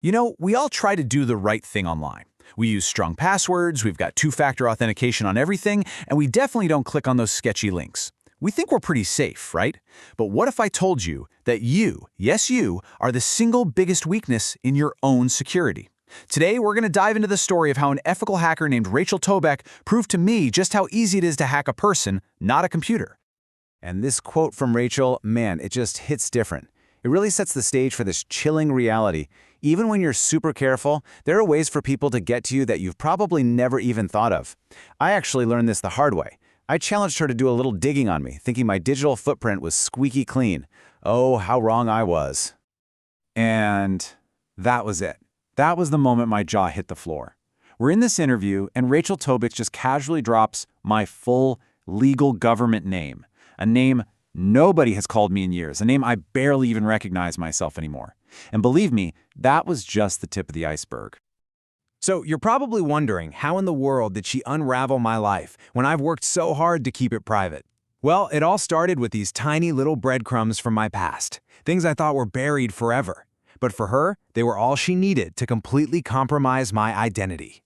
You know, we all try to do the right thing online. We use strong passwords, we've got two-factor authentication on everything, and we definitely don't click on those sketchy links. We think we're pretty safe, right? But what if I told you that you, yes you, are the single biggest weakness in your own security? Today, we're going to dive into the story of how an ethical hacker named Rachel Tobeck proved to me just how easy it is to hack a person, not a computer. And this quote from Rachel, man, it just hits different. It really sets the stage for this chilling reality. Even when you're super careful, there are ways for people to get to you that you've probably never even thought of. I actually learned this the hard way. I challenged her to do a little digging on me, thinking my digital footprint was squeaky clean. Oh, how wrong I was. And that was it. That was the moment my jaw hit the floor. We're in this interview, and Rachel Tobeck just casually drops my full legal government name, a name nobody has called me in years, a name I barely even recognize myself anymore. And believe me, that was just the tip of the iceberg. So you're probably wondering, how in the world did she unravel my life when I've worked so hard to keep it private? Well, it all started with these tiny little breadcrumbs from my past, things I thought were buried forever. But for her, they were all she needed to completely compromise my identity.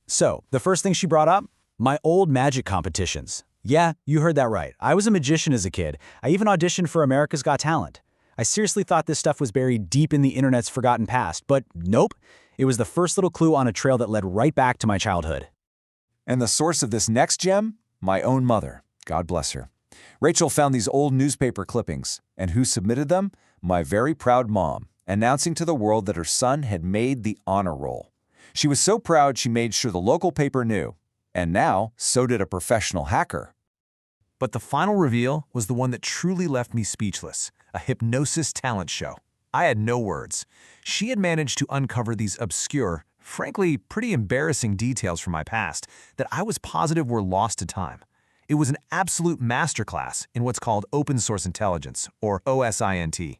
So, the first thing she brought up? My old magic competitions. Yeah, you heard that right. I was a magician as a kid. I even auditioned for America's Got Talent. I seriously thought this stuff was buried deep in the internet's forgotten past, but nope. It was the first little clue on a trail that led right back to my childhood. And the source of this next gem? My own mother. God bless her. Rachel found these old newspaper clippings. And who submitted them? My very proud mom, announcing to the world that her son had made the honor roll. She was so proud she made sure the local paper knew. And now, so did a professional hacker. But the final reveal was the one that truly left me speechless, a hypnosis talent show. I had no words. She had managed to uncover these obscure, frankly pretty embarrassing details from my past that I was positive were lost to time. It was an absolute masterclass in what's called open source intelligence, or OSINT.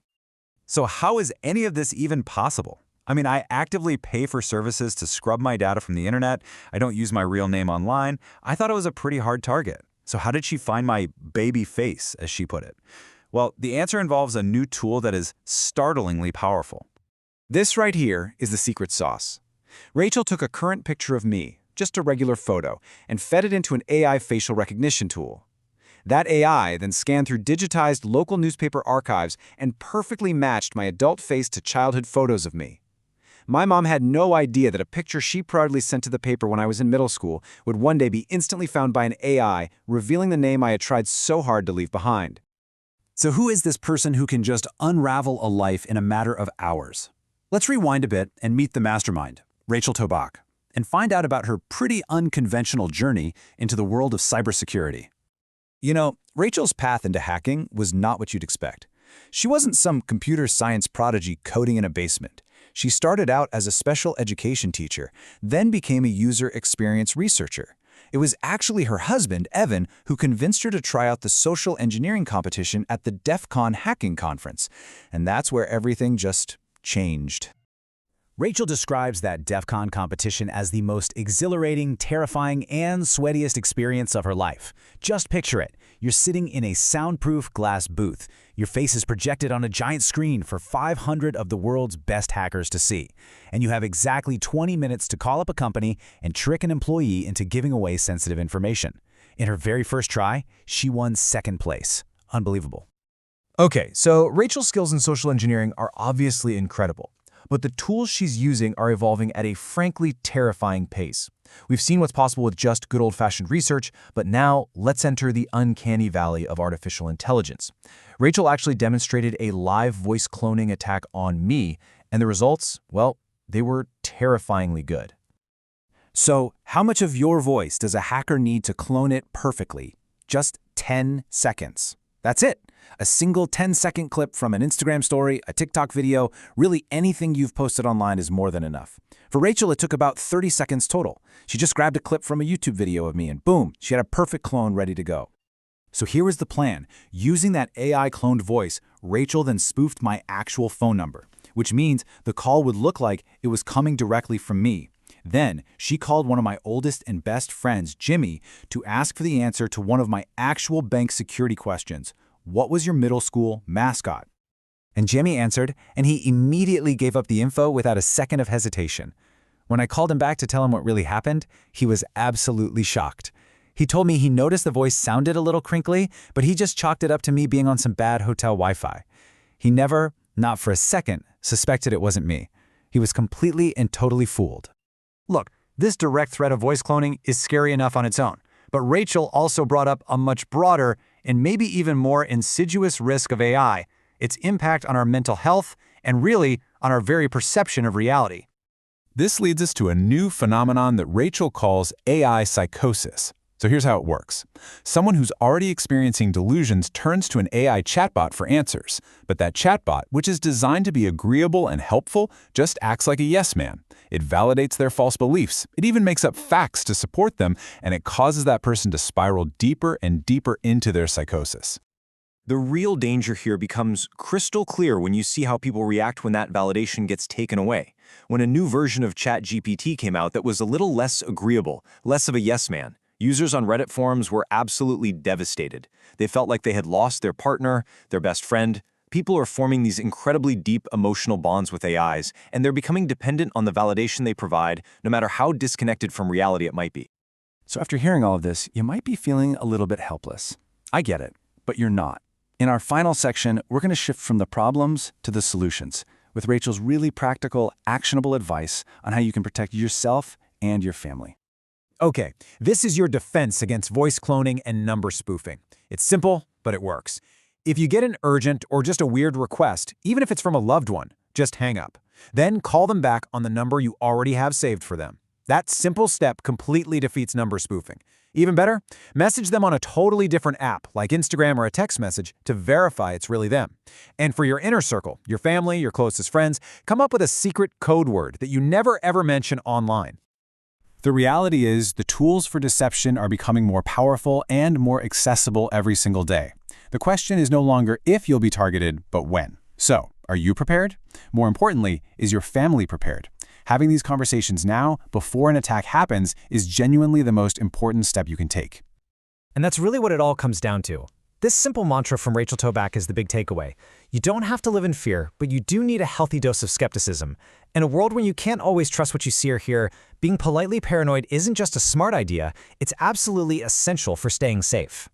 So how is any of this even possible? I mean, I actively pay for services to scrub my data from the internet. I don't use my real name online. I thought it was a pretty hard target. So how did she find my baby face, as she put it? Well, the answer involves a new tool that is startlingly powerful. This right here is the secret sauce. Rachel took a current picture of me, just a regular photo, and fed it into an AI facial recognition tool. That AI then scanned through digitized local newspaper archives and perfectly matched my adult face to childhood photos of me. My mom had no idea that a picture she proudly sent to the paper when I was in middle school would one day be instantly found by an AI, revealing the name I had tried so hard to leave behind. So who is this person who can just unravel a life in a matter of hours? Let's rewind a bit and meet the mastermind, Rachel Tobeck, and find out about her pretty unconventional journey into the world of cybersecurity. You know, Rachel's path into hacking was not what you'd expect. She wasn't some computer science prodigy coding in a basement. She started out as a special education teacher, then became a user experience researcher. It was actually her husband, Evan, who convinced her to try out the social engineering competition at the DEF CON hacking conference. And that's where everything just changed. Rachel describes that DEF CON competition as the most exhilarating, terrifying, and sweatiest experience of her life. Just picture it. You're sitting in a soundproof glass booth. Your face is projected on a giant screen for 500 of the world's best hackers to see. And you have exactly 20 minutes to call up a company and trick an employee into giving away sensitive information. In her very first try, she won second place. Unbelievable. Okay, so Rachel's skills in social engineering are obviously incredible, but the tools she's using are evolving at a frankly terrifying pace. We've seen what's possible with just good old-fashioned research, but now let's enter the uncanny valley of artificial intelligence. Rachel actually demonstrated a live voice cloning attack on me, and the results, well, they were terrifyingly good. So, how much of your voice does a hacker need to clone it perfectly? Just 10 seconds. That's it. A single 10-second clip from an Instagram story, a TikTok video, really anything you've posted online is more than enough. For Rachel, it took about 30 seconds total. She just grabbed a clip from a YouTube video of me and boom, she had a perfect clone ready to go. So here was the plan. Using that AI cloned voice, Rachel then spoofed my actual phone number, which means the call would look like it was coming directly from me. Then, she called one of my oldest and best friends, Jimmy, to ask for the answer to one of my actual bank security questions. What was your middle school mascot? And Jimmy answered, and he immediately gave up the info without a second of hesitation. When I called him back to tell him what really happened, he was absolutely shocked. He told me he noticed the voice sounded a little crinkly, but he just chalked it up to me being on some bad hotel Wi-Fi. He never, not for a second, suspected it wasn't me. He was completely and totally fooled. Look, this direct threat of voice cloning is scary enough on its own, but Rachel also brought up a much broader and maybe even more insidious risk of AI, its impact on our mental health, and really on our very perception of reality. This leads us to a new phenomenon that Rachel calls AI psychosis. So here's how it works. Someone who's already experiencing delusions turns to an AI chatbot for answers, but that chatbot, which is designed to be agreeable and helpful, just acts like a yes man. It validates their false beliefs. It even makes up facts to support them, and it causes that person to spiral deeper and deeper into their psychosis. The real danger here becomes crystal clear when you see how people react when that validation gets taken away. When a new version of ChatGPT came out that was a little less agreeable, less of a yes man, users on Reddit forums were absolutely devastated. They felt like they had lost their partner, their best friend. People are forming these incredibly deep emotional bonds with AIs, and they're becoming dependent on the validation they provide, no matter how disconnected from reality it might be. So after hearing all of this, you might be feeling a little bit helpless. I get it, but you're not. In our final section, we're going to shift from the problems to the solutions, with Rachel's really practical, actionable advice on how you can protect yourself and your family. Okay, this is your defense against voice cloning and number spoofing. It's simple, but it works. If you get an urgent or just a weird request, even if it's from a loved one, just hang up. Then call them back on the number you already have saved for them. That simple step completely defeats number spoofing. Even better, message them on a totally different app, like Instagram or a text message, to verify it's really them. And for your inner circle, your family, your closest friends, come up with a secret code word that you never ever mention online. The reality is the tools for deception are becoming more powerful and more accessible every single day. The question is no longer if you'll be targeted, but when. So, are you prepared? More importantly, is your family prepared? Having these conversations now, before an attack happens, is genuinely the most important step you can take. And that's really what it all comes down to. This simple mantra from Rachel Toback is the big takeaway. You don't have to live in fear, but you do need a healthy dose of skepticism. In a world where you can't always trust what you see or hear, being politely paranoid isn't just a smart idea, it's absolutely essential for staying safe.